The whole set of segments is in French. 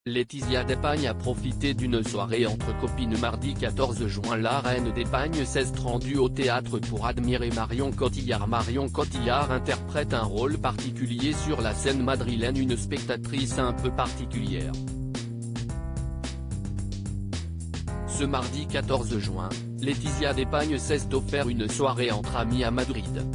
Laetitia Despagne a profité d'une soirée entre copines mardi 14 juin. La reine d'Espagne s'est rendue au théâtre pour admirer Marion Cotillard. Marion Cotillard interprète un rôle particulier sur la scène madrilène, une spectatrice un peu particulière. Ce mardi 14 juin, Laetitia Despagne s'est offert une soirée entre amis à Madrid.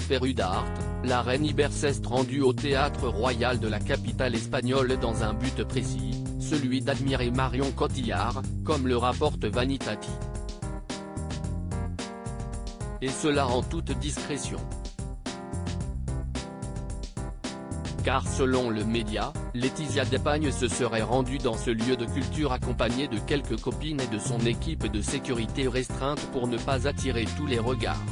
Férue d'art, la reine Ibère s'est rendue au théâtre royal de la capitale espagnole dans un but précis, celui d'admirer Marion Cotillard, comme le rapporte Vanitati. Et cela en toute discrétion. Car selon le média, Laetitia Despagne se serait rendue dans ce lieu de culture accompagnée de quelques copines et de son équipe de sécurité restreinte pour ne pas attirer tous les regards.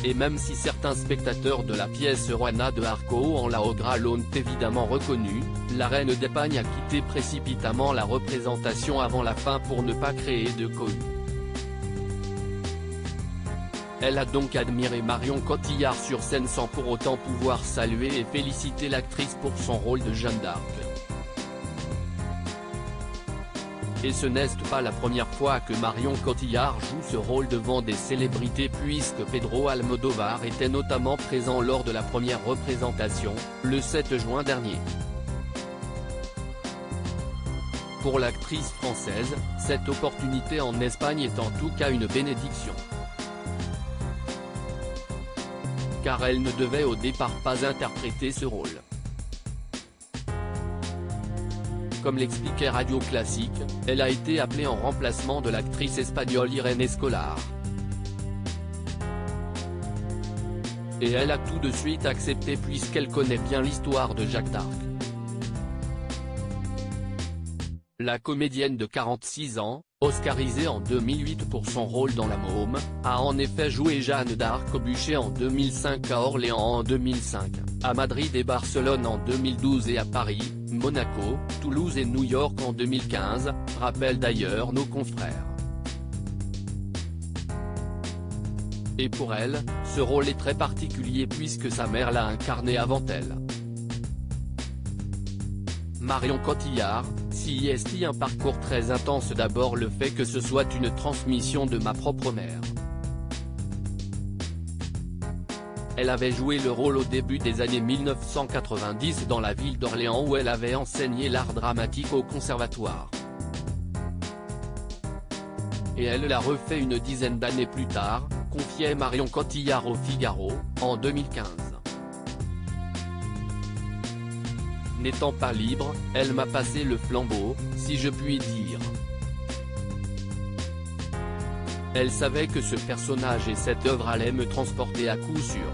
Et même si certains spectateurs de la pièce Juana de Arco en la Ogra l'ont évidemment reconnu, la reine d'Espagne a quitté précipitamment la représentation avant la fin pour ne pas créer de cohue. Elle a donc admiré Marion Cotillard sur scène sans pour autant pouvoir saluer et féliciter l'actrice pour son rôle de Jeanne d'Arc. Et ce n'est pas la première fois que Marion Cotillard joue ce rôle devant des célébrités, puisque Pedro Almodóvar était notamment présent lors de la première représentation, le 7 juin dernier. Pour l'actrice française, cette opportunité en Espagne est en tout cas une bénédiction. Car elle ne devait au départ pas interpréter ce rôle. Comme l'expliquait Radio Classique, elle a été appelée en remplacement de l'actrice espagnole Irene Escolar. Et elle a tout de suite accepté puisqu'elle connaît bien l'histoire de Jeanne d'Arc. La comédienne de 46 ans, oscarisée en 2008 pour son rôle dans La Môme, a en effet joué Jeanne d'Arc au bûcher en 2005, à Orléans en 2005, à Madrid et Barcelone en 2012 et à Paris, Monaco, Toulouse et New York en 2015, rappellent d'ailleurs nos confrères. Et pour elle, ce rôle est très particulier puisque sa mère l'a incarné avant elle. Marion Cotillard, si est un parcours très intense. D'abord le fait que ce soit une transmission de ma propre mère. Elle avait joué le rôle au début des années 1990 dans la ville d'Orléans où elle avait enseigné l'art dramatique au conservatoire. Et elle l'a refait une dizaine d'années plus tard, confiait Marion Cotillard au Figaro, en 2015. N'étant pas libre, elle m'a passé le flambeau, si je puis dire. Elle savait que ce personnage et cette œuvre allaient me transporter à coup sûr.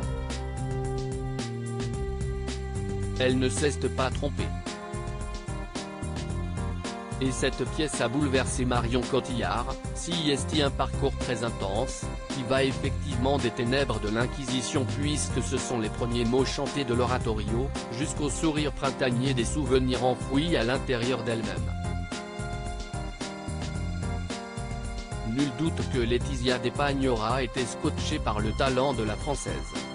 Elle ne s'est pas trompée. Et cette pièce a bouleversé Marion Cotillard, si est un parcours très intense, qui va effectivement des ténèbres de l'Inquisition puisque ce sont les premiers mots chantés de l'oratorio, jusqu'au sourire printanier des souvenirs enfouis à l'intérieur d'elle-même. Nul doute que Laetitia Despagne aura été scotchée par le talent de la Française.